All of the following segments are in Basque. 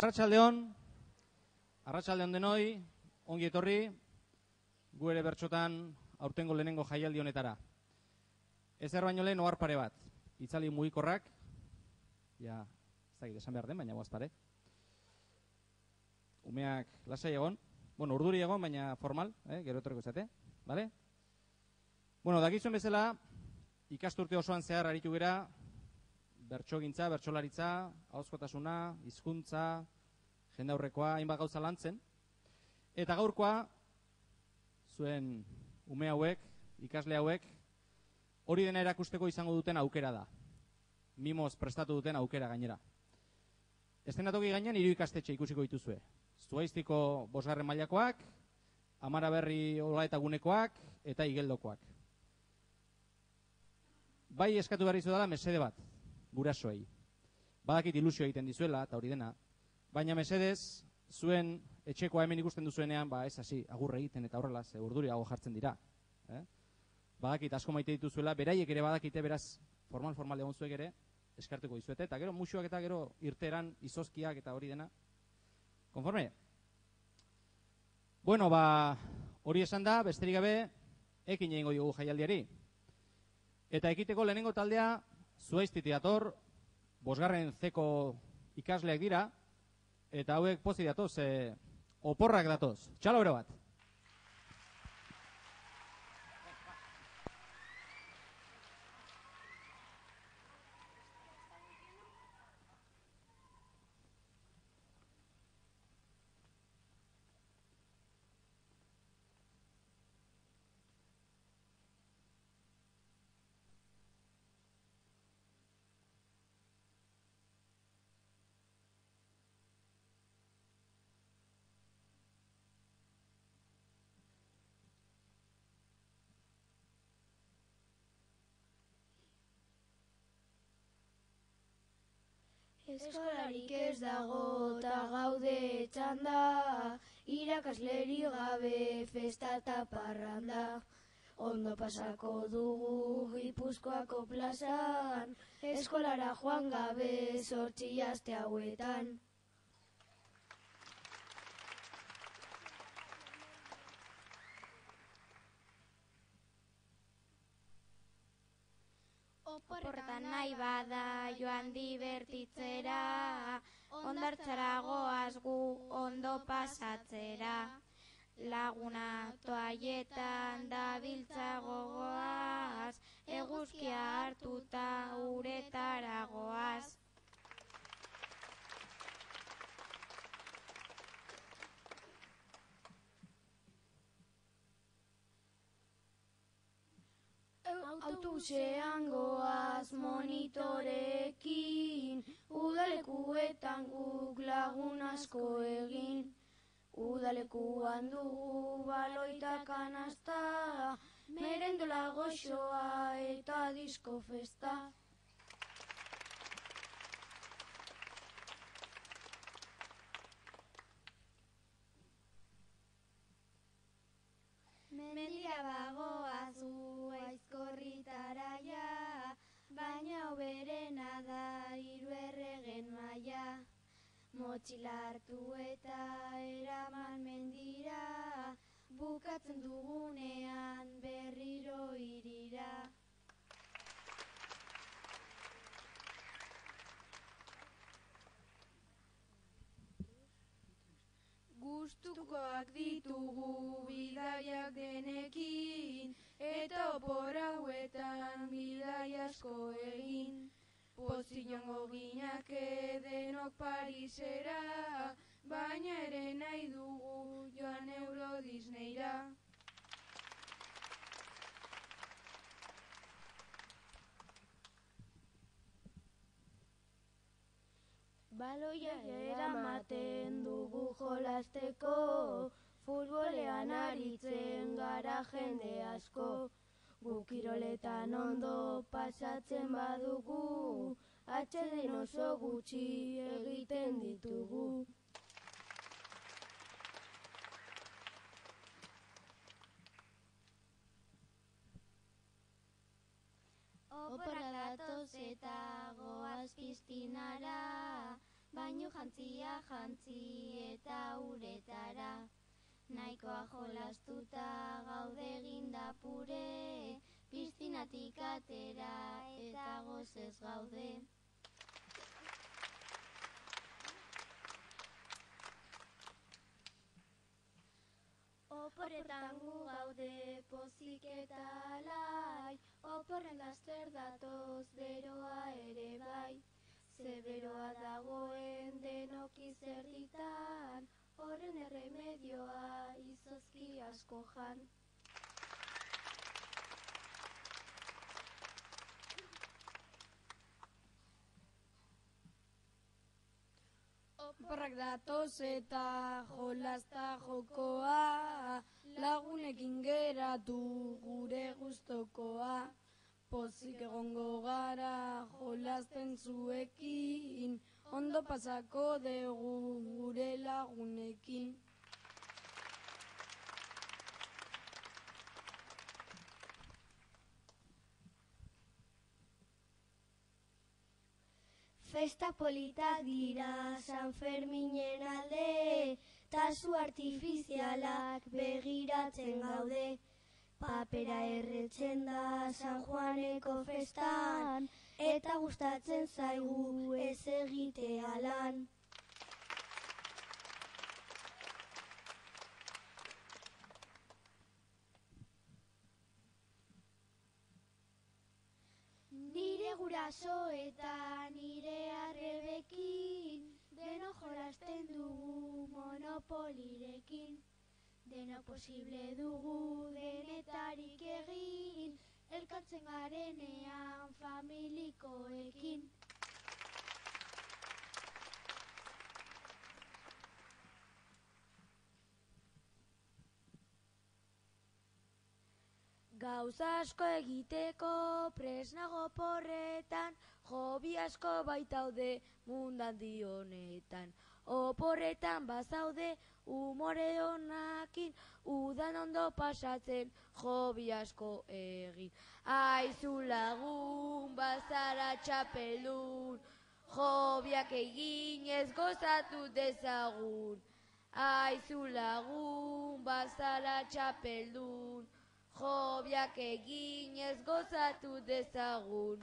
Arratsaldeon denoi, ongi etorri, gu ere bertsotan aurtengo lehenengo jaialdi honetara. Ezer baino lehen ohar pare bat, itzali mugikorrak, ja, ez dakit esan behar den, baina guaz pare. Umeak lasai egon, urduri egon, baina formal, gero etorriko izate, bale? Dakizuen bezala, ikasturte osoan zehar aritu gera, bertsogintza, bertsolaritza, ahozkotasuna, hizkuntza, jendaurrekoa, hainbat gauza lantzen. Eta gaurkoa, zuen ume hauek, ikasle hauek, hori dena erakusteko izango duten aukera da. Mimoz prestatu duten aukera gainera. Eszenatoki gainean 3 ikastetxe ikusiko dituzue. Zuhaiztiko 5. mailakoak, Amaraberri Olaetagunekoak eta Igeldokoak. Bai eskatu behar izu dela mesede bat, gurasoei. Badakit ilusio egiten dizuela, eta hori dena, baina mesedez, zuen etxekoa hemen ikusten duzuenean, ez hasi, agurre egiten eta horrela, ze urduriago jartzen dira. Badakit asko maite dituzuela, beraiek ere badakite, beraz, formal egon zuek ere, eskartuko dizuete, eta gero musuak eta gero irteran, izozkiak eta hori dena. Konforme? Hori esan da, besterik gabe, ekin egingo diogu jaialdiari. Eta ekiteko lehenengo taldea, Zuhaiztitik dator, 5. C-ko ikasleak dira, eta hauek pozik datoz, oporrak datoz. Txalo bero bat. Eskolarik ez dago eta gaude txanda, irakasleri gabe festa eta parranda. Ondo pasako dugu Gipuzkoako plazan, eskolara joan gabe 8 aste hauetan. Oporretan nahi bada joan divertitzera, ondartzara goaz gu ondo pasatzera. Laguna toaietan dabiltza gogoaz, eguzkia hartuta uretara goaz. Autobusean goaz monitorekin, udalekuetan guk lagun asko egin. Udalekuan dugu baloita kanasta, merendola goxoa eta disko festa. Mendia bagoaz Zuhaizkorritara ja, baina hoberena da 3 erregen maila. Motxila hartu eta eraman mendira, bukatzen dugunean berriro hirira. Gustukoak ditugu bidaiak denekin, eta opor hauetan bidai asko egin. Pozik joango ginake denok Parisera, baina ere nahi dugu joan Euro Disneyra. Baloia eramaten dugu jolasteko, futbolean aritzen gara jende asko. Gu kiroletan ondo pasatzen badugu, atseden oso gutxi egiten ditugu. Oporrak datoz eta goaz piztinara, baino jantzia jan jantzi eta uretara. Nahikoa jolastuta gaude eginda pure, piztinatik atera eta gozez gaude. Oporretan gu gaude pozik eta alai, oporren laster datoz beroa ere bai. Ze beroa dagoen denok izerditan, horren erremedioa izozki asko jan. Oporrak datoz eta jolazta jokoa, lagunekin geratu gure gustokoa. Pozik egongo gara jolazten zuekin, ondo pasako dugu gure lagunekin. Festa politak dira San Ferminen alde, tasu artifizialak begiratzen gaude. Papera erretzen da San Juaneko festan, eta gustatzen zaigu ez egitea lan. Nire guraso eta nire arrebekin, deno jolasten dugu monopolirekin. Deno posible dugu denetarik egin, elkartzen garenean familikoekin. Gauza asko egiteko presnago porretan, hobi asko baitaude mundaldi honetan. Oporretan bazaude umore honakin, udan ondo pasatzen hobi asko egin. Aizu lagun bazara txapeldun, hobiak egin ez gozatu dezagun. Aizu lagun bazara txapeldun, hobiak egin ez gozatu dezagun.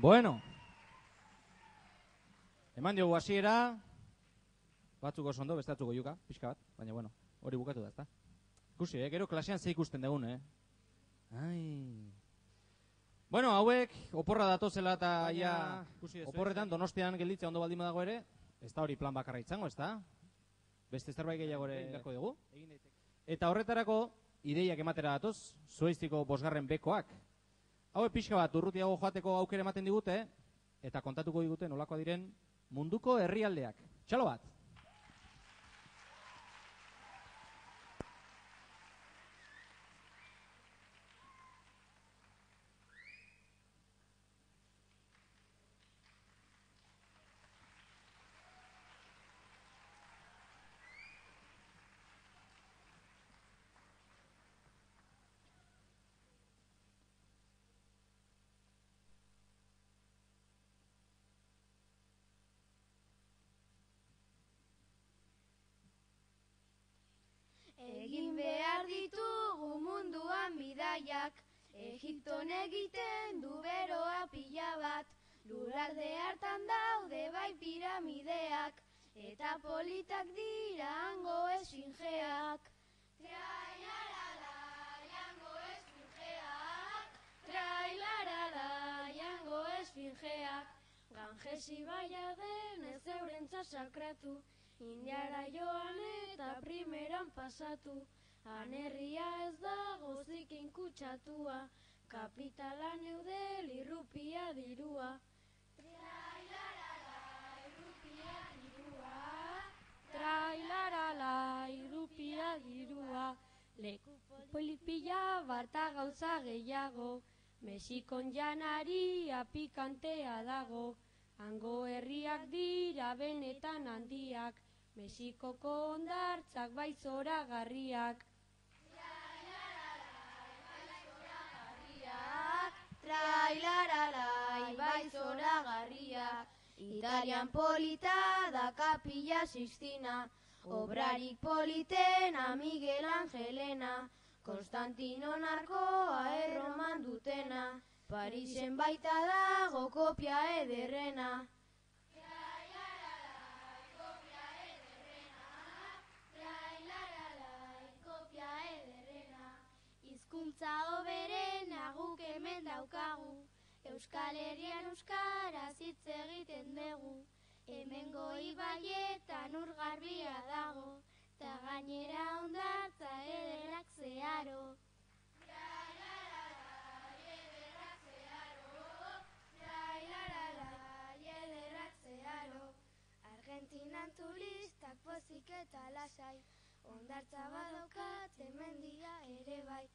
Bueno, eman diogu hasiera, batzuk oso ondo, beste batzuko juka, pixka bat, baina bueno, hori bukatu da, ezta? Ikusi, gero klasean ze ikusten dugun, Ai. Bueno, hauek oporra datozela eta ja oporretan Donostian gelditzea ondo baldin badago ere, ez da hori plan bakarra izango, ezta? Beste zerbait gehiago ere beharko dugu. Eta horretarako ideiak ematera datoz, Zuhaiztiko 5. bekoak. Hauek pixka bat urrutiago joateko aukera ematen digute, eta kontatuko digute nolakoa diren munduko herrialdeak. Txalo bat! Egin behar ditugu munduan bidaiak, Egipton egiten du beroa pila bat, lurralde hartan daude bai piramideak, eta politak dira hango esfingeak. Trailarala, jango esfingeak, trailarala, jango esfingeak, Ganges ibaia denez eurentzat sakratu, Indiara joan eta primeran pasatu, han herria ez dago zikin kutsatua, kapitalan eudel irrupia dirua. Trailarala, irrupia dirua, trailarala, irrupia dirua, Leku polipila barta gauza gehiago, Mexikon janaria pikantea dago, hango herriak dira benetan handiak, Mexikoko hondartzak bai zoragarriak. Trailararai bai zoragarriak, Italian polita da Kapilla Sixtina, obrarik politena Miguel Angelena, Konstantino narkoa Erroman dutena, Parisen baita dago kopia ederrena. Hizkuntza hoberena guk hemen daukagu, Euskal Herrian euskaraz hitz egiten dugu, hemengo ibaietan ur garbia dago, ta gainera hondartza ederrak zeharo. Argentinan turistak pozik eta lasai, hondartza badaukat hemendia ere bai,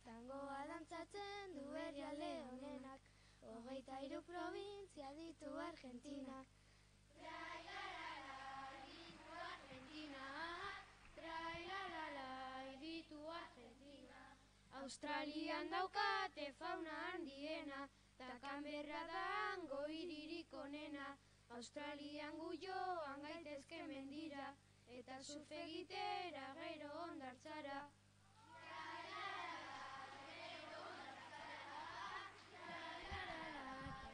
tangoa dantzatzen du herrialde honenak, 23 provintzia ditu Argentinak. Trailalalai ditu Argentina. Australian daukate fauna handiena, ta Canberra da hango hiririk onena, Australian gu joan gaitezke mendira, eta surf egitera gero hondartzara.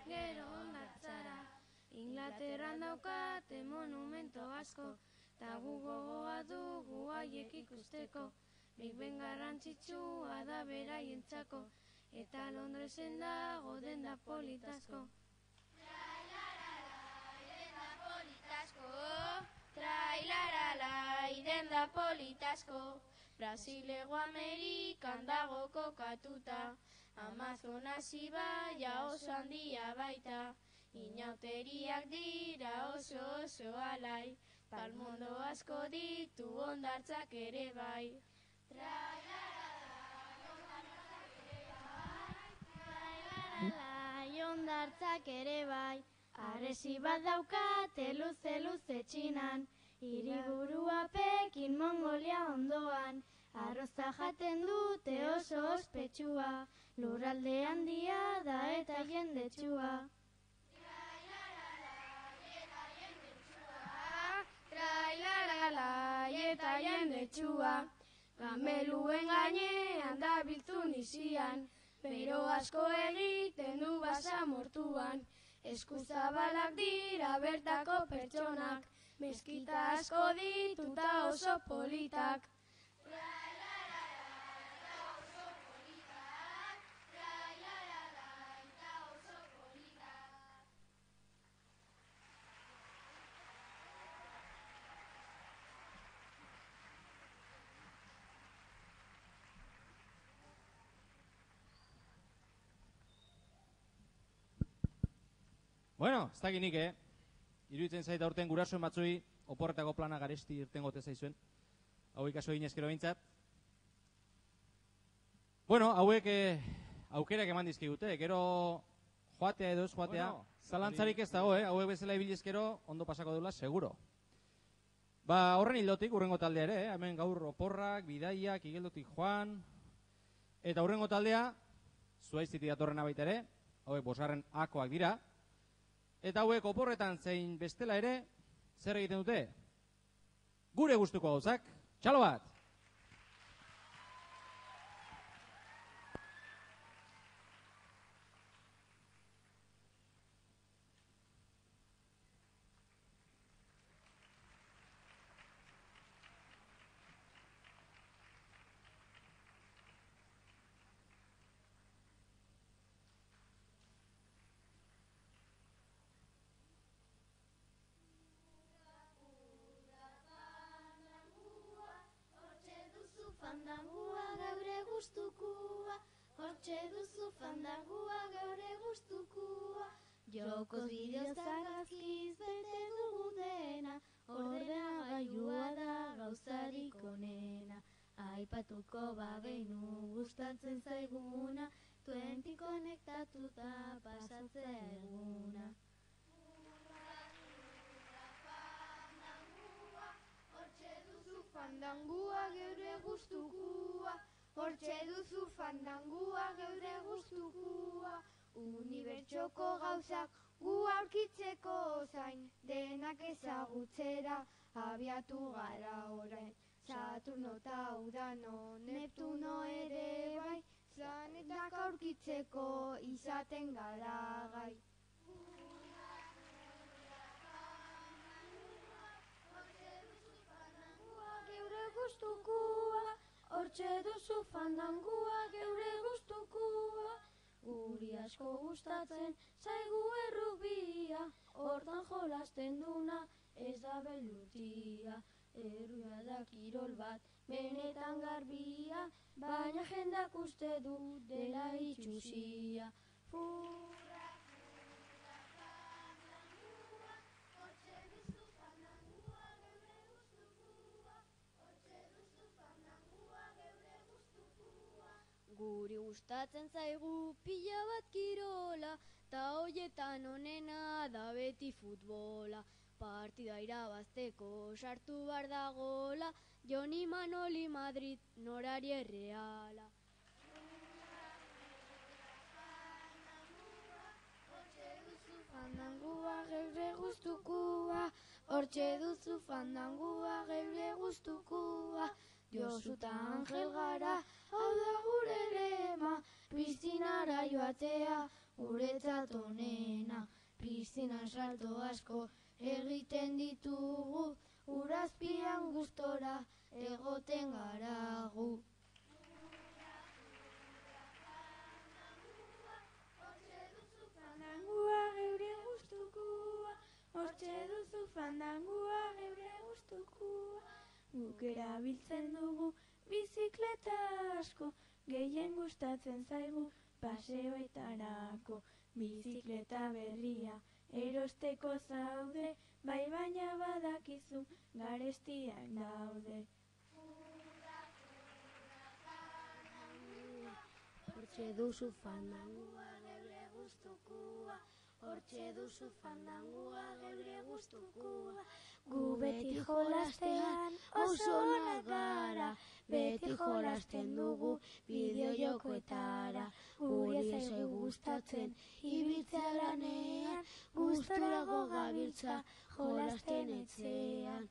Gero hondartzara. Inglaterran daukate monumento asko, ta gu gogoa dugu haiek ikusteko, Big Ben garrantzitsua da beraientzako, eta Londresen dago denda politasko. Trailaralai denda politasko, Brasilego Amerikan dago kokatuta, Amazonas ibaia oso handia baita, inauteriak dira oso alai, palmondo asko ditu hondartzak ere bai. Trailaralai hondartzak ere bai, harresi bat daukate luze Txinan, hiriburua Pekin Mongolia ondoan, arroza jaten dute oso ospetsua, lurralde handia da eta jendetsua. Trailaralai eta jendetsua, gameluen gainean dabiltzu nizian, bero asko egiten du basamortuan, eskuzabalak dira bertako pertsonak, meskita asko dituta oso politak. Bueno, ez dakit nik, iruditzen zait aurten gurasoen batzui oporretako plana garesti irten gote zaizuen. Hauek aso egin ezkero bintzat. Bueno, hauek aukerak eman dizkigute, gero joatea edo ez joatea, zalantzarik ez dago, hauek bezala ibilezkero ondo pasako dula, seguro. Ba, horren hildotik, urrengo taldea ere, hemen gaur oporrak, bidaiak, igeldotik joan, eta urrengo taldea, Zuaiztitik datorrena baita ere, hauek 5. akoak dira, eta hauek oporretan zein bestela ere, zer egiten dute? Gure gustuko gauzak, txalo bat! Fandangua gaure gustukua, hortxe duzu fandangua gaure gustukua. Jokoz bideoz argazkiz bete dugu dena, ordenagailua da gauzarik onena. aipatuko bagenu gustatzen zaiguna, 20 konektatuta pasatzea eguna. Fandangua geure gustukua, hortxe duzu fandangua geure gustukua. Unibertsoko gauzak gu aurkitzeko zain, denak ezagutzera abiatu gara orain. Saturno eta Urano, Neptuno ere bai, planetak aurkitzeko izaten gara gai. Hortxe duzu fandangua geure gustukua, guri asko gustatzen zaigu errubia, hortan jolasten duna ez da beldurtia. Errua da kirol bat benetan garbia, baina jendak uste du dela itxusia. Guri gustatzen zaigu pila bat kirola, ta hoietan onena da beti futbola. Partida irabazteko sartu bar da gola, Joni Manoli Madrid norari erreala. Fandangua geure gustukua, hortxe duzu fandangua geure gustukua. Josu eta Angel gara, hau da gure lema, piztinara joatea guretzat onena. Piztinan salto asko egiten ditugu, urazpian gustora egoten gara gu. Fandangua geure gustukua, hortxe duzu fandangua geure gustukua. Guk erabiltzen dugu bizikleta asko, gehien gustatzen zaigu paseoetarako. Bizikleta berria erosteko zaude, bai baina badakizu garestiak daude. Hortxe duzu fandangua geure gustukua, hortxe duzu fandangua geure gustukua. Gu beti jolastean oso onak gara, beti jolasten dugu bideojokoetara. Guri ez gustatzen ibiltzea lanean, gusturago gabiltza jolasten etxean.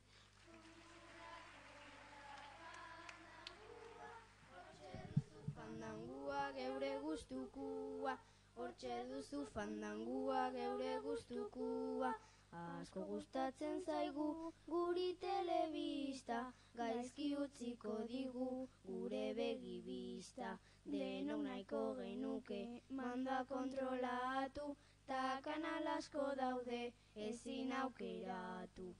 Fandangua geure gustukua, hortxe duzu fandangua geure gustukua. Asko gustatzen zaigu guri telebista, gaizki utziko digu gure begibista. Denok nahiko genuke manda kontrolatu, ta kanal asko daude ezin aukeratu.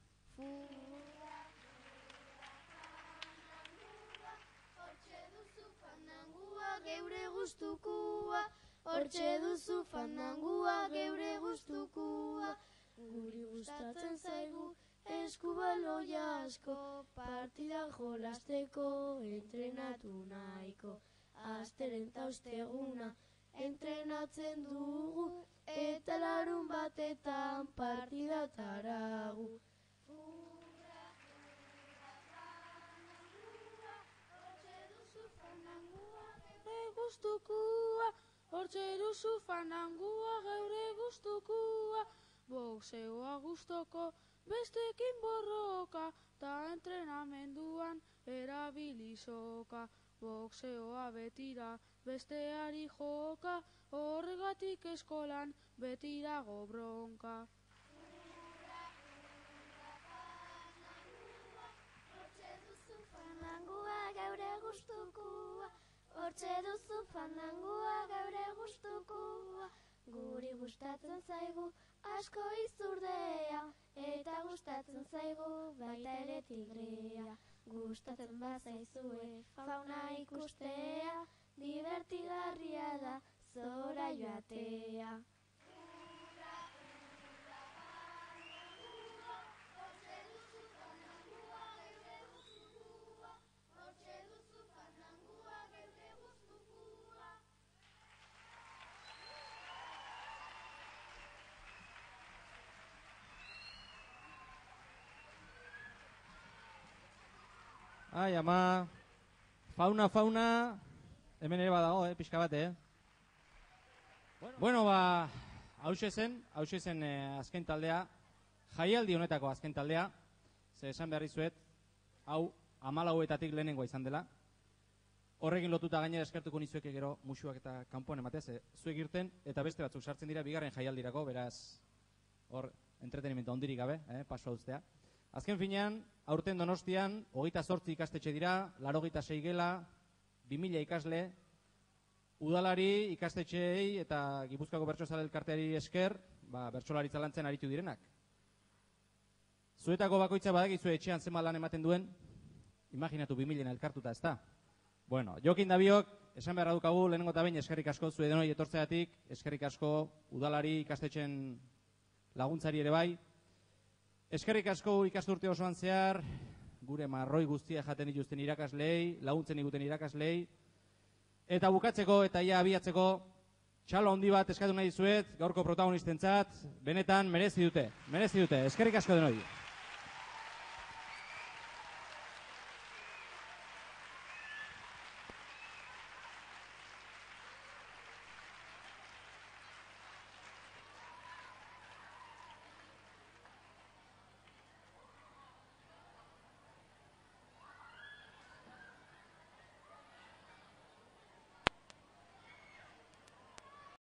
Hortxe duzu fandangua geure gustukua, hortxe duzu fandangua geure gustukua. Guri gustatzen zaigu eskubaloi asko, partida jolasteko entrenatu nahiko. Asteren ta osteguna entrenatzen dugu, eta larun batetan partidataragu. Hortxe duzu fandangua geure gustukua, boxeoa gustoko bestekin borroka, ta entrenamenduan erabili soka. Boxeoa betira besteari joka, horregatik eskolan betirago bronka. Hortxe duzu fandangua geure gustukua, hortxe duzu fandangua geure gustukua. Guri gustatzen zaigu asko izurdea, eta gustatzen zaigu baita ere tigrea. Gustatzen bazaizue fauna ikustea, divertigarria da zora joatea. Hortxe duzu Ai, ama. Fauna. Hemen ere badago, pixka bate, Bueno, hause zen azken taldea, jaialdi honetako azken taldea, ze esan behar dizuet, hau 14etatik lehenengoa izan dela. Horrekin lotuta gainera eskertuko nizueke gero musuak eta kanpoan ematea, ze zuek irten eta beste batzuk sartzen dira bigarren jaialdirako, beraz hor entretenimento ondirik gabe, paso hauztea. Azken finean, aurten Donostian, 28 ikastetxe dira, 86 gela, 2000 ikasle, udalari, ikastetxeei eta Gipuzkoako Bertsozale Elkarteari esker, bertsolaritza lantzen aritu direnak. Zuetako bakoitza badakizu etxean zenbat lan ematen duen, imaginatu 2000 elkartuta, ez da? Bueno, jokin dabiok, esan beharra dukagu, lehenengo eta behin eskerrik asko zue denoi etortzeatik, eskerrik asko udalari, ikastetxen laguntzari ere bai. Eskerrik asko ikasturte osoan zehar, gure marroi guztia jaten dituzten irakaslei, laguntzen diguten irakaslei. Eta bukatzeko eta ia abiatzeko, txalo handi bat eskatu nahi dizuet, gaurko protagonistentzat, benetan merezi dute. Eskerrik asko denoi.